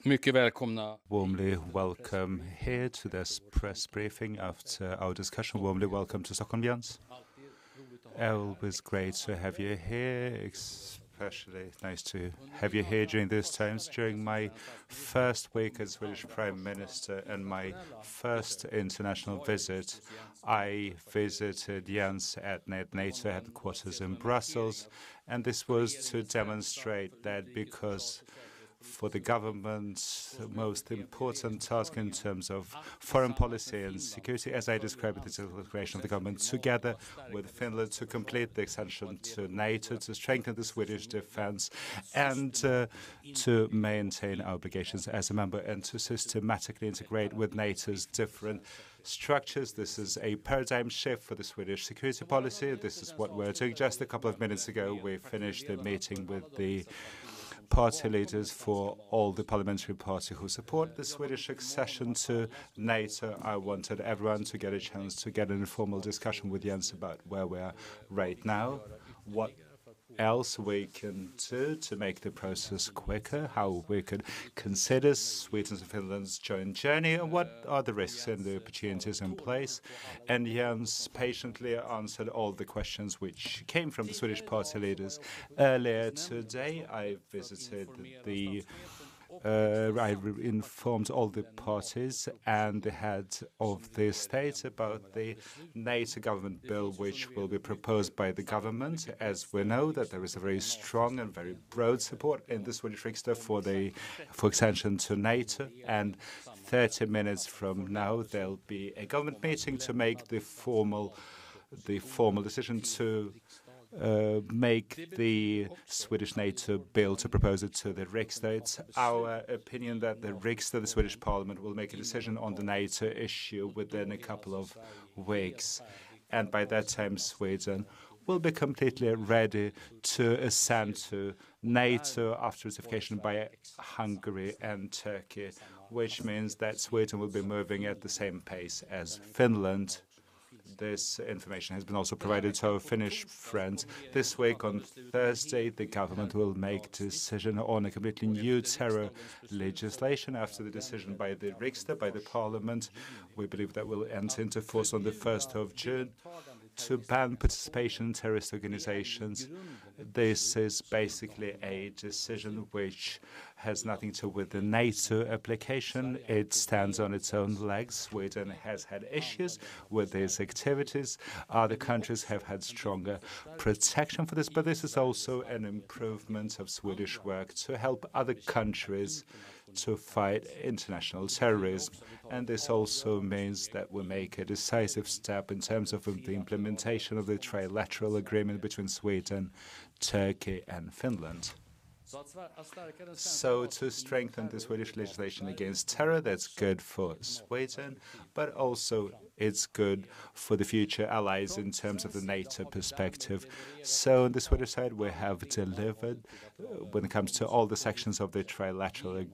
Mycket välkomna. Warmly welcome here to this press briefing after our discussion. Warmly welcome to Stockholm, Jens. Always great to have you here, especially nice to have you here during these times. During my first week as Swedish Prime Minister and my first international visit, I visited Jens at NATO headquarters in Brussels, and this was to demonstrate that because for the government's most important task in terms of foreign policy and security, as I described it, is the declaration of the government together with Finland to complete the extension to NATO, to strengthen the Swedish defense, and to maintain our obligations as a member and to systematically integrate with NATO's different structures. This is a paradigm shift for the Swedish security policy. This is what we're doing. Just a couple of minutes ago, we finished the meeting with the party leaders for all the parliamentary parties who support the Swedish accession to NATO. I wanted everyone to get a chance to get an informal discussion with Jens about where we are right now, what else we can do to make the process quicker, how we could consider Sweden's and Finland's joint journey, and what are the risks and the opportunities in place. And Jens patiently answered all the questions which came from the Swedish party leaders. Earlier today, I visited I informed all the parties and the head of the state about the NATO government bill, which will be proposed by the government. As we know, that there is a very strong and very broad support in the Swedish Riksdag for extension to NATO. And 30 minutes from now, there'll be a government meeting to make the formal decision to make the Swedish NATO bill, to propose it to the Riksdag. It's our opinion that the Riksdag, the Swedish Parliament, will make a decision on the NATO issue within a couple of weeks. And by that time, Sweden will be completely ready to assent to NATO after ratification by Hungary and Turkey, which means that Sweden will be moving at the same pace as Finland. This information has been also provided to our Finnish friends. This week, on Thursday, the government will make a decision on a completely new terror legislation after the decision by the Riksdag, by the Parliament. We believe that will enter into force on the 1st of June to ban participation in terrorist organizations. This is basically a decision which has nothing to do with the NATO application. It stands on its own legs. Sweden has had issues with these activities. Other countries have had stronger protection for this, but this is also an improvement of Swedish work to help other countries to fight international terrorism. And this also means that we make a decisive step in terms of the implementation of the trilateral agreement between Sweden, Turkey, and Finland. So to strengthen the Swedish legislation against terror, that's good for Sweden, but also it's good for the future allies in terms of the NATO perspective. So on the Swedish side, we have delivered when it comes to all the sections of the trilateral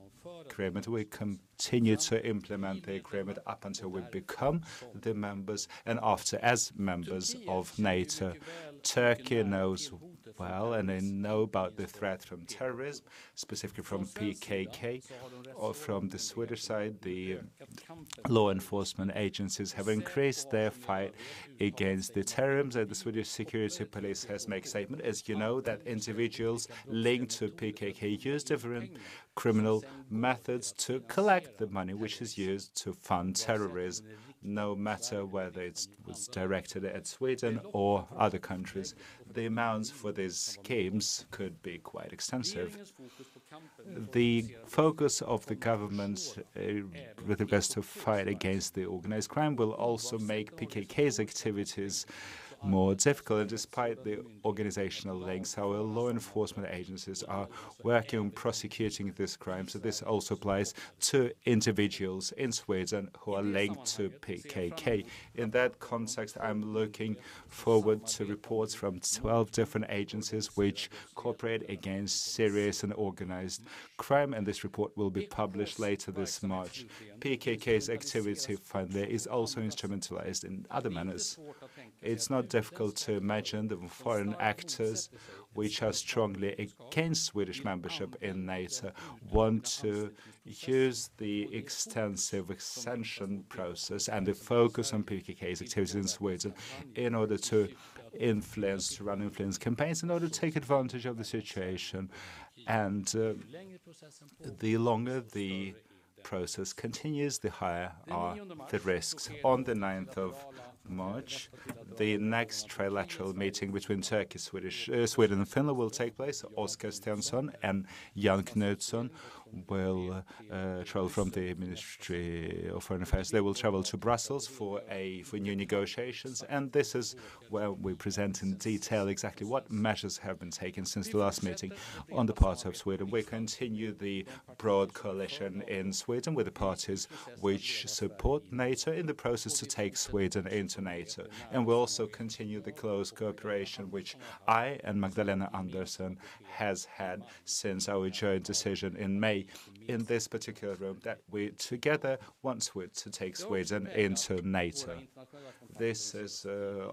agreement. We continue to implement the agreement up until we become the members and after as members of NATO. Turkey knows well, and they know about the threat from terrorism, specifically from PKK, or from the Swedish side. The law enforcement agencies have increased their fight against the terrorism, and the Swedish security police has made a statement. As you know, that individuals linked to PKK use different criminal methods to collect the money which is used to fund terrorism, no matter whether it was directed at Sweden or other countries. The amounts for these schemes could be quite extensive. The focus of the government with regards to fight against the organized crime will also make PKK's activities more difficult. And despite the organizational links, our law enforcement agencies are working on prosecuting this crime. So this also applies to individuals in Sweden who are linked to PKK. In that context, I'm looking forward to reports from 12 different agencies which cooperate against serious and organized crime, and this report will be published later this March. PKK's activity fund there is also instrumentalized in other manners. It's not not difficult to imagine the foreign actors which are strongly against Swedish membership in NATO want to use the extensive extension process and the focus on PKK's activities in Sweden in order to run influence campaigns in order to take advantage of the situation. And the longer the process continues, the higher are the risks. On the 9th of March, the next trilateral meeting between Turkey, Sweden and Finland will take place. Ulf Kristersson and Jan Knutsson will travel from the Ministry of Foreign Affairs. They will travel to Brussels for new negotiations, and this is where we present in detail exactly what measures have been taken since the last meeting on the part of Sweden. We continue the broad coalition in Sweden with the parties which support NATO in the process to take Sweden into NATO. And we also continue the close cooperation which I and Magdalena Andersson has had since our joint decision in May in this particular room that we together want to take Sweden into NATO. This has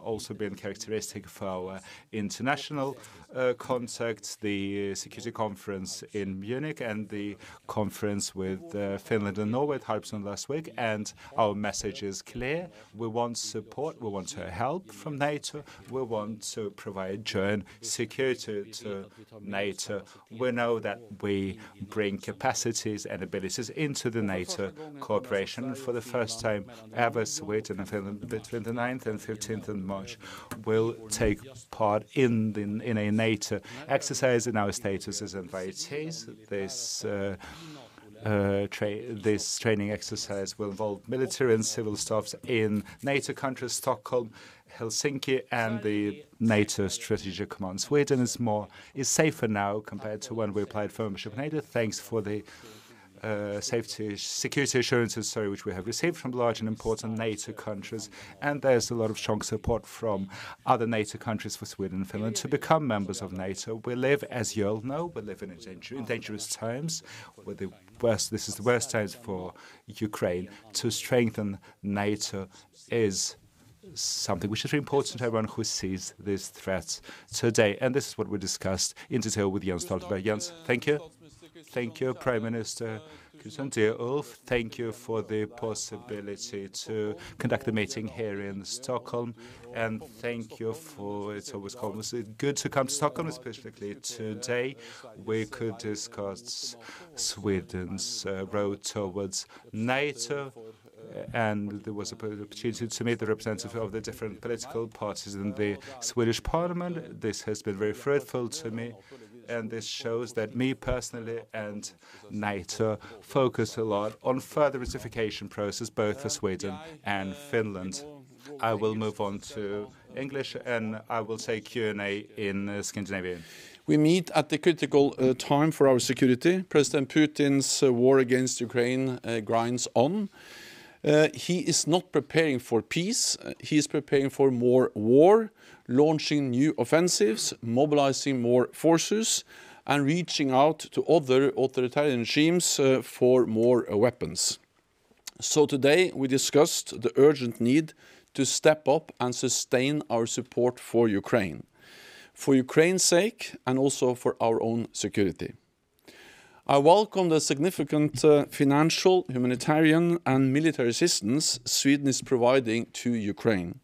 also been characteristic for our international contacts, the security conference in Munich and the conference with Finland and Norway at Harpsund last week. And our message is clear. We want support. We want to help from NATO. We want to provide joint security to NATO. We know that we bring capacities and abilities into the NATO cooperation. And for the first time ever, Sweden and Finland between the 9th and 15th of March will take part in a NATO exercise in our status as invitees. This training exercise will involve military and civil staffs in NATO countries, Stockholm, Helsinki, and the NATO Strategic Command. Sweden is safer now compared to when we applied for membership in NATO, thanks for the security assurances, which we have received from large and important NATO countries, and there's a lot of strong support from other NATO countries for Sweden and Finland to become members of NATO. We live, as you all know, in dangerous times. This is the worst times for Ukraine. To strengthen NATO is something which is very important to everyone who sees these threats today, and this is what we discussed in detail with Jens Stoltenberg. Jens, thank you. Thank you, Prime Minister Kristersson. Dear Ulf, thank you for the possibility to conduct the meeting here in Stockholm. And thank you for, it's always good to come to Stockholm, especially today. We could discuss Sweden's road towards NATO. And there was an opportunity to meet the representatives of the different political parties in the Swedish Parliament. This has been very fruitful to me. And this shows that me personally and NATO focus a lot on further ratification process, both for Sweden and Finland. I will move on to English, and I will take Q&A in Scandinavian. We meet at the critical time for our security. President Putin's war against Ukraine grinds on. He is not preparing for peace. He is preparing for more war, launching new offensives, mobilizing more forces, and reaching out to other authoritarian regimes for more weapons. So today we discussed the urgent need to step up and sustain our support for Ukraine's sake, and also for our own security. I welcome the significant financial, humanitarian and military assistance Sweden is providing to Ukraine.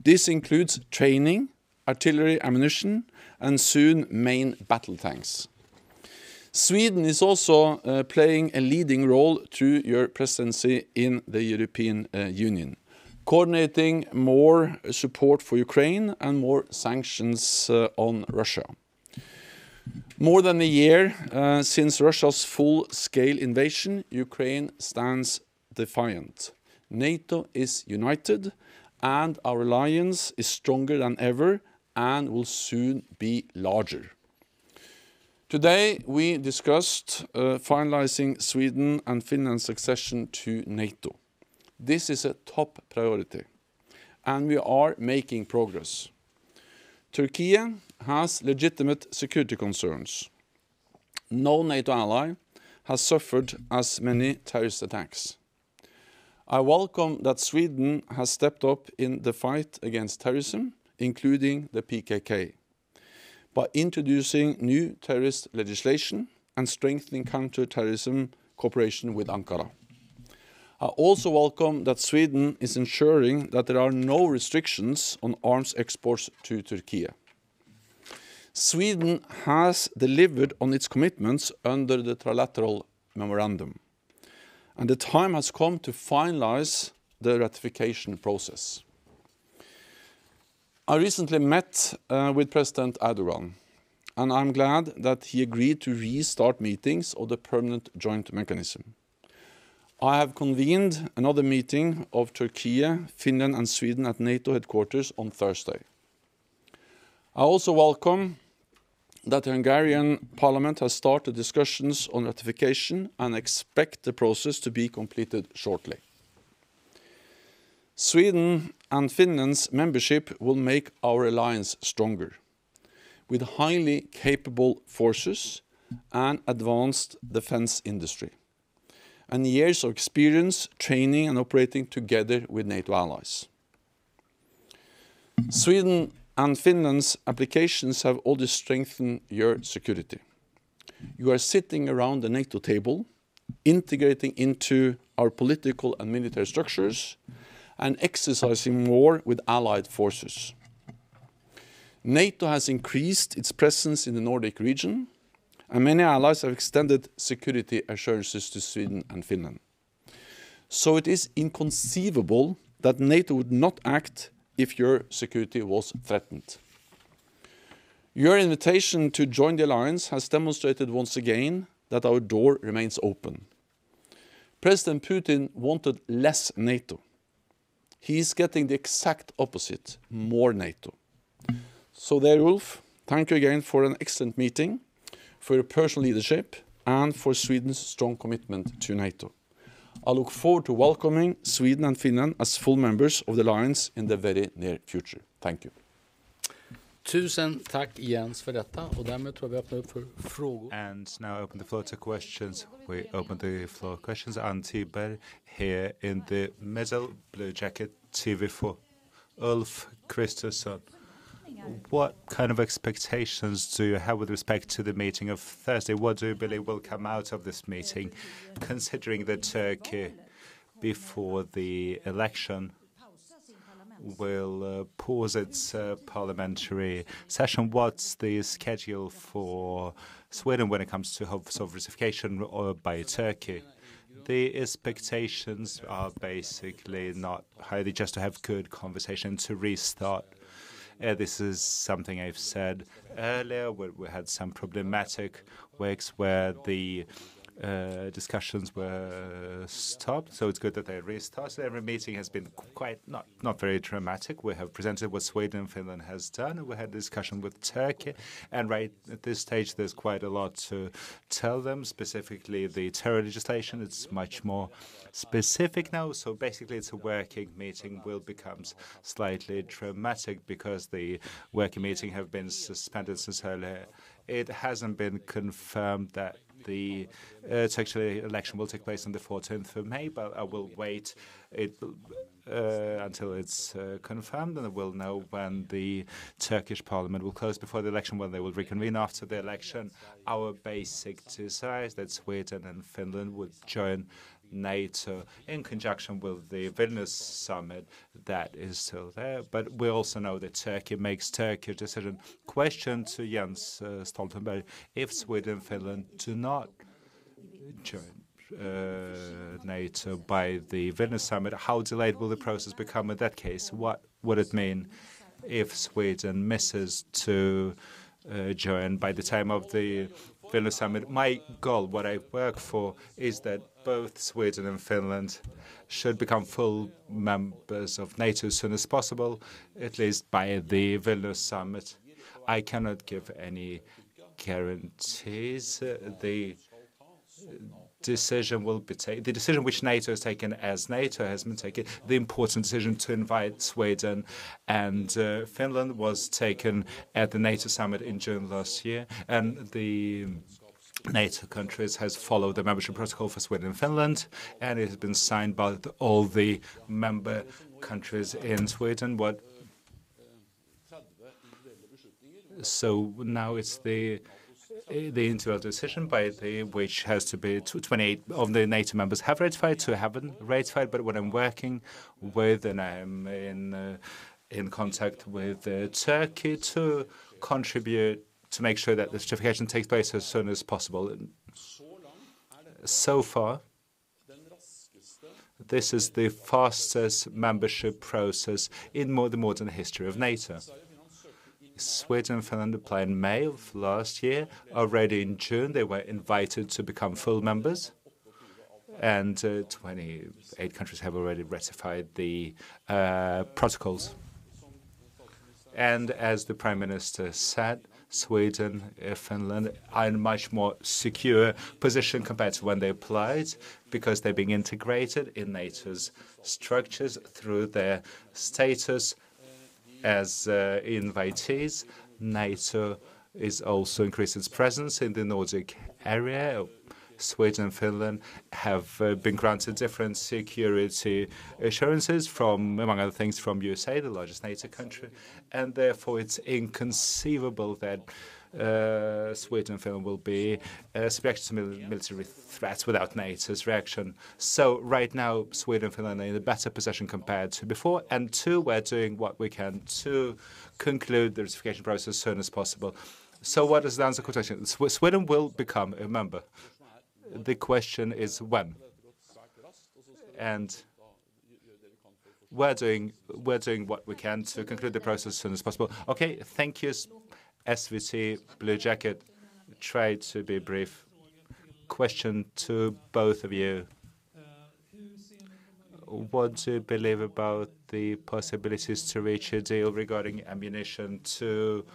This includes training, artillery ammunition, and soon main battle tanks. Sweden is also playing a leading role through your presidency in the European Union, coordinating more support for Ukraine and more sanctions on Russia. More than a year since Russia's full-scale invasion, Ukraine stands defiant. NATO is united, and our alliance is stronger than ever and will soon be larger. Today we discussed finalizing Sweden and Finland's accession to NATO. This is a top priority, and we are making progress. Turkey has legitimate security concerns. No NATO ally has suffered as many terrorist attacks. I welcome that Sweden has stepped up in the fight against terrorism, including the PKK, by introducing new terrorist legislation and strengthening counter-terrorism cooperation with Ankara. I also welcome that Sweden is ensuring that there are no restrictions on arms exports to Turkey. Sweden has delivered on its commitments under the trilateral memorandum, and the time has come to finalize the ratification process. I recently met with President Erdogan, and I'm glad that he agreed to restart meetings of the Permanent Joint Mechanism. I have convened another meeting of Turkey, Finland and Sweden at NATO headquarters on Thursday. I also welcome that the Hungarian Parliament has started discussions on ratification and expect the process to be completed shortly. Sweden and Finland's membership will make our alliance stronger, with highly capable forces and advanced defense industry, and years of experience training and operating together with NATO allies. Sweden and Finland's applications have already strengthened your security. You are sitting around the NATO table, integrating into our political and military structures, and exercising more with allied forces. NATO has increased its presence in the Nordic region, and many allies have extended security assurances to Sweden and Finland. So it is inconceivable that NATO would not act if your security was threatened. Your invitation to join the alliance has demonstrated once again that our door remains open. President Putin wanted less NATO. He is getting the exact opposite, more NATO. So there, Ulf, thank you again for an excellent meeting, for your personal leadership, and for Sweden's strong commitment to NATO. I look forward to welcoming Sweden and Finland as full members of the alliance in the very near future. Thank you. Tusen tack Jens för detta, och därmed tror jag vi öppnar upp för frågor. And now open the floor to questions. We open the floor questions. Antiber here in the middle, blue jacket, TV4. Ulf Kristersson. What kind of expectations do you have with respect to the meeting of Thursday? What do you believe will come out of this meeting, considering that Turkey, before the election, will pause its parliamentary session? What's the schedule for Sweden when it comes to hopes of ratification by Turkey? The expectations are basically not highly just to have good conversation to restart. This is something I've said earlier, where we had some problematic weeks where the discussions were stopped, so it's good that they restarted. Every meeting has been quite not very dramatic. We have presented what Sweden and Finland has done, and we had a discussion with Turkey, and right at this stage there's quite a lot to tell them, specifically the terror legislation. It's much more specific now, so basically it's a working meeting. Will become slightly dramatic because the working meeting have been suspended since earlier. It hasn't been confirmed that the Turkish election will take place on the 14th of May, but I will wait until it's confirmed, and I will know when the Turkish parliament will close before the election, when they will reconvene after the election. Our basic desire is that Sweden and Finland would join NATO in conjunction with the Vilnius summit. That is still there, but we also know that Turkey makes Turkey a decision. Question to Jens Stoltenberg: if Sweden and Finland do not join NATO by the Vilnius summit, how delayed will the process become in that case? What would it mean if Sweden misses to join by the time of the Vilnius summit? My goal, what I work for, is that both Sweden and Finland should become full members of NATO as soon as possible, at least by the Vilnius summit. I cannot give any guarantees. The decision will be taken. The decision which NATO has taken, as NATO has been taken, the important decision to invite Sweden and Finland was taken at the NATO summit in June last year, and the NATO countries has followed the membership protocol for Sweden and Finland, and it has been signed by all the member countries in Sweden. What So now it's the individual decision which has to be 28 of the NATO members have ratified, 2 haven't ratified. But what I'm working with, and I'm in contact with Turkey to contribute to make sure that the ratification takes place as soon as possible. So far, this is the fastest membership process in the modern history of NATO. Sweden and Finland applied in May of last year. Already in June, they were invited to become full members. And 28 countries have already ratified the protocols. And as the Prime Minister said, Sweden and Finland are in a much more secure position compared to when they applied, because they're being integrated in NATO's structures through their status as invitees. NATO is also increased its presence in the Nordic area. Sweden and Finland have been granted different security assurances from, among other things, from USA, the largest NATO country, and therefore it's inconceivable that Sweden and Finland will be subjected to military threats without NATO's reaction. So right now, Sweden and Finland are in a better position compared to before, and 2, we're doing what we can to conclude the ratification process as soon as possible. So what is the answer to the question? Sweden will become a member. The question is when. And we're doing what we can to conclude the process as soon as possible. Okay, thank you, SVT Blue Jacket. Try to be brief. Question to both of you. What do you believe about the possibilities to reach a deal regarding ammunition to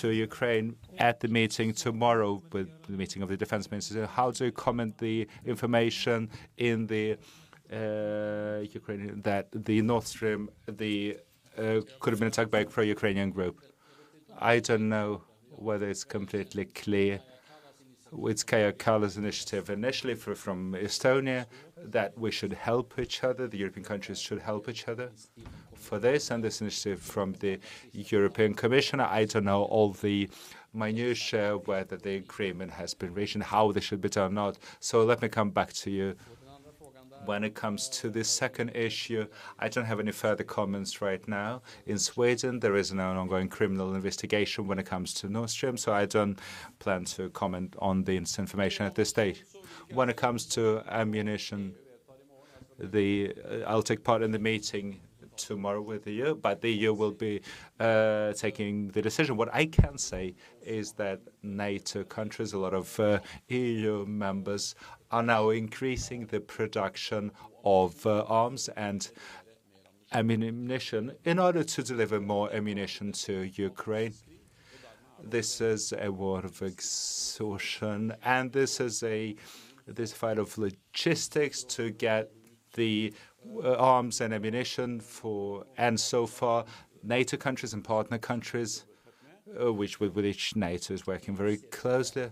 Ukraine at the meeting tomorrow, with the meeting of the defense ministers? How do you comment the information in the Ukrainian that the Nord Stream could have been attacked by a pro-Ukrainian group? I don't know whether it's completely clear. It's Kaja Kallas's initiative initially from Estonia that we should help each other, the European countries should help each other for this, and this initiative from the European Commission. I don't know all the minutiae, whether the agreement has been reached and how this should be done or not. So let me come back to you. When it comes to the second issue, I don't have any further comments right now. In Sweden, there is an ongoing criminal investigation when it comes to Nord Stream, so I don't plan to comment on this information at this stage. When it comes to ammunition, I'll take part in the meeting tomorrow with the EU, but the EU will be taking the decision. What I can say is that NATO countries, a lot of EU members, are now increasing the production of arms and ammunition in order to deliver more ammunition to Ukraine. This is a war of exhaustion, and this is this fight of logistics to get the arms and ammunition for, and so far NATO countries and partner countries, with which NATO is working very closely,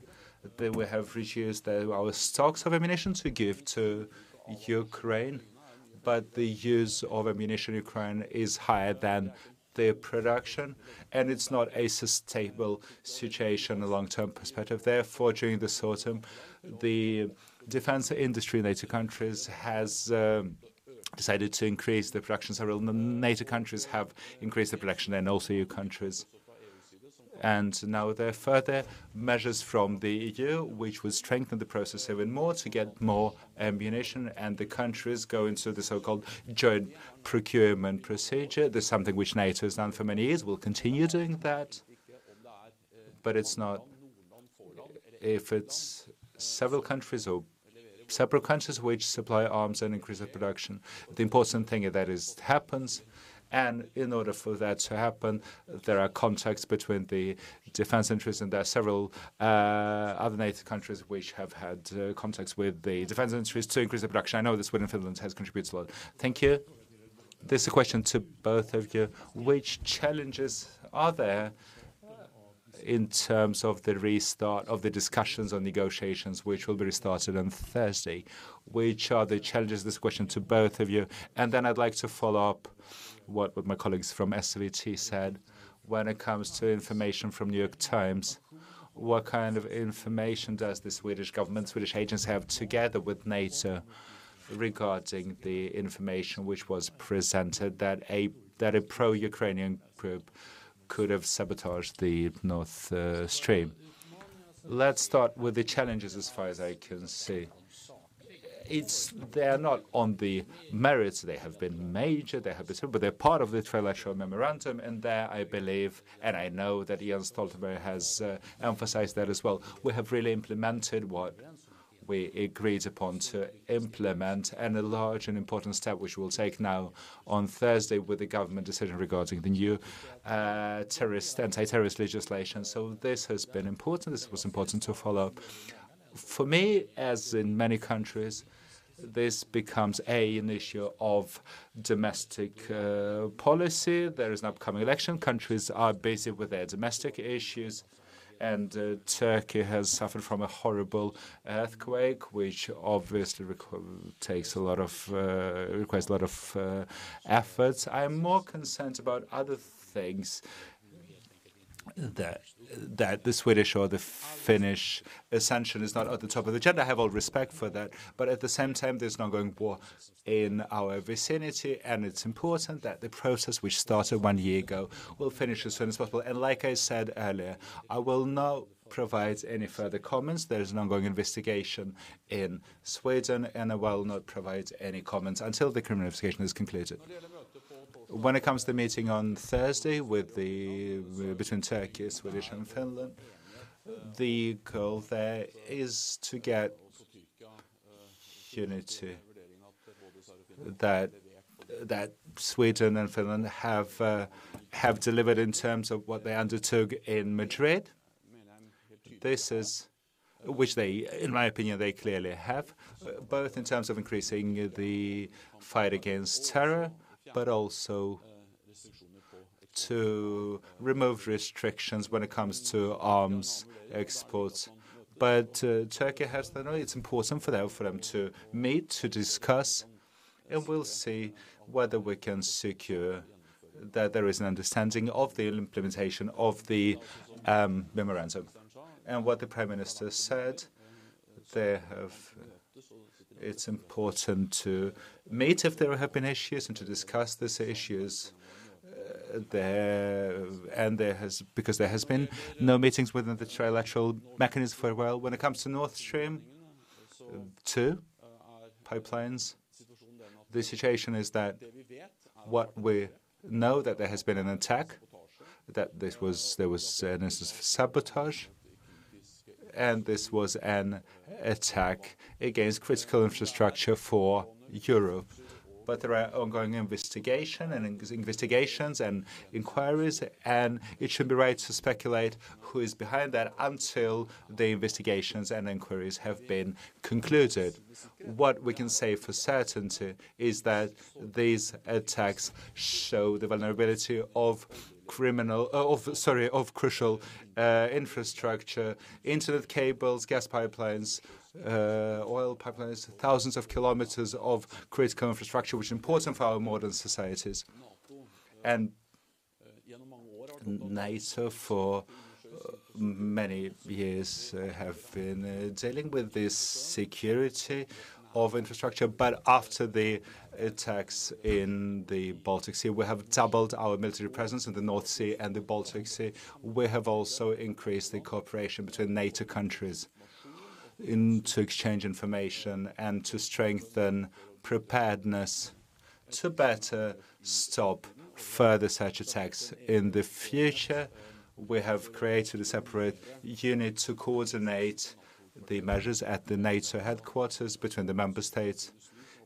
that we have reduced our stocks of ammunition to give to Ukraine, but the use of ammunition in Ukraine is higher than their production, and it's not a sustainable situation in a long-term perspective. Therefore, during this autumn, the defense industry in NATO countries has decided to increase the production. Several NATO countries have increased the production, and also EU countries. And now there are further measures from the EU which will strengthen the process even more to get more ammunition, and the countries go into the so-called joint procurement procedure. This is something which NATO has done for many years, will continue doing that. But it's not, if it's several countries or separate countries which supply arms and increase their production. The important thing is that it happens. And in order for that to happen, there are contacts between the defense interests, and there are several other NATO countries which have had contacts with the defense industries to increase the production. I know that Sweden and Finland has contributed a lot. Thank you. This is a question to both of you. Which challenges are there in terms of the restart of the discussions on negotiations, which will be restarted on Thursday? Which are the challenges? This question to both of you. And then I'd like to follow up what my colleagues from SVT said. when it comes to information from New York Times. What kind of information does the Swedish government, Swedish agents have together with NATO regarding the information which was presented that a pro-Ukrainian group could have sabotaged the North Stream? Let's start with the challenges as far as I can see. They are not on the merits. They have been major, but they're part of the trilateral memorandum. And there, I believe, and I know that Jens Stoltenberg has emphasized that as well, we have really implemented what we agreed upon to implement, and a large and important step which we'll take now on Thursday with the government decision regarding the new anti-terrorist legislation. So this has been important. This was important to follow up. For me, as in many countries, this becomes an issue of domestic policy. There is an upcoming election. Countries are busy with their domestic issues. And Turkey has suffered from a horrible earthquake, which obviously requires a lot of efforts. I'm more concerned about other things that the Swedish or the Finnish ascension is not at the top of the agenda. I have all respect for that. But at the same time, there's an ongoing war in our vicinity, and it's important that the process which started 1 year ago will finish as soon as possible. And like I said earlier, I will not provide any further comments. There is an ongoing investigation in Sweden, and I will not provide any comments until the criminal investigation is concluded. When it comes to the meeting on Thursday between Turkey, Swedish and Finland, the goal there is to get unity that Sweden and Finland have delivered in terms of what they undertook in Madrid. This is which they, in my opinion, they clearly have, both in terms of increasing the fight against terror, but also to remove restrictions when it comes to arms exports. But Turkey has to know it's important for them to meet, to discuss, and we'll see whether we can secure that there is an understanding of the implementation of the memorandum. And what the Prime Minister said, it's important to meet if there have been issues and to discuss these issues because there has been no meetings within the trilateral mechanism for a while. When it comes to Nord Stream 2 pipelines, the situation is that what we know that there has been an attack, that there was an instance of sabotage, and this was an attack against critical infrastructure for Europe. But there are ongoing investigations and inquiries, and it should be right to speculate who is behind that until the investigations and inquiries have been concluded. What we can say for certainty is that these attacks show the vulnerability of crucial infrastructure, internet cables, gas pipelines, oil pipelines, thousands of kilometers of critical infrastructure, which is important for our modern societies. And NATO for many years have been dealing with this security of infrastructure, but after the attacks in the Baltic Sea, we have doubled our military presence in the North Sea and the Baltic Sea. We have also increased the cooperation between NATO countries to exchange information and to strengthen preparedness to better stop further such attacks in the future. We have created a separate unit to coordinate the measures at the NATO headquarters between the member states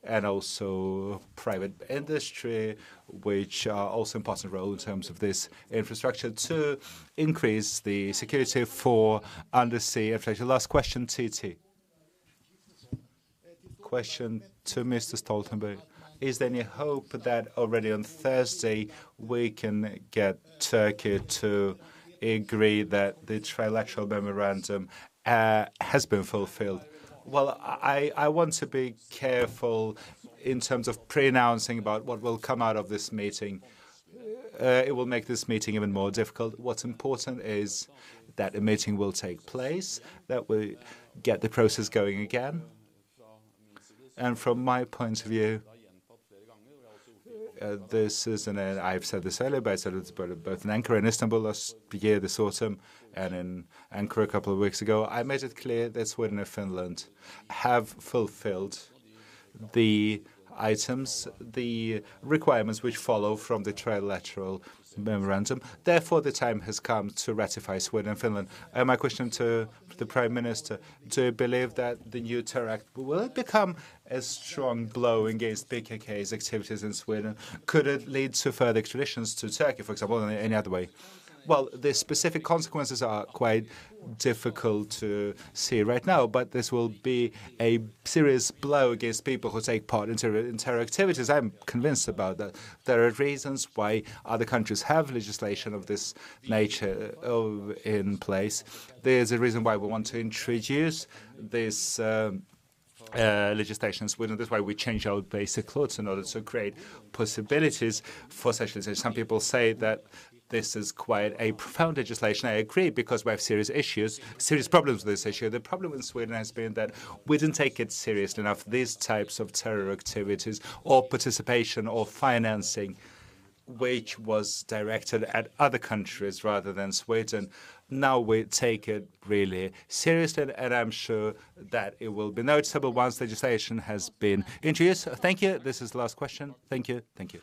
and also private industry, which are also an important role in terms of this infrastructure to increase the security for undersea infrastructure. Last question, TT. Question to Mr. Stoltenberg. Is there any hope that already on Thursday we can get Turkey to agree that the trilateral memorandum has been fulfilled? Well, I want to be careful in terms of pronouncing about what will come out of this meeting. it will make this meeting even more difficult. What's important is that a meeting will take place, that we get the process going again. And from my point of view, this is, and I've said this earlier, but I said it both in Ankara and Istanbul last year, this autumn, and in Ankara a couple of weeks ago. I made it clear that Sweden and Finland have fulfilled the items, the requirements which follow from the trilateral memorandum. Therefore, the time has come to ratify Sweden and Finland. My question to the Prime Minister, do you believe that the new terror act will become a strong blow against PKK's activities in Sweden? Could it lead to further extraditions to Turkey, for example, in any other way? Well, the specific consequences are quite difficult to see right now, but this will be a serious blow against people who take part in terror activities. I'm convinced about that. There are reasons why other countries have legislation of this nature in place. There's a reason why we want to introduce this legislation in Sweden. That's why we change our basic laws in order to create possibilities for such legislation. Some people say that this is quite a profound legislation. I agree, because we have serious issues, serious problems with this issue. The problem in Sweden has been that we didn't take it seriously enough, these types of terror activities or participation or financing, which was directed at other countries rather than Sweden. Now we take it really seriously, and I'm sure that it will be noticeable once legislation has been introduced. Thank you. This is the last question. Thank you. Thank you.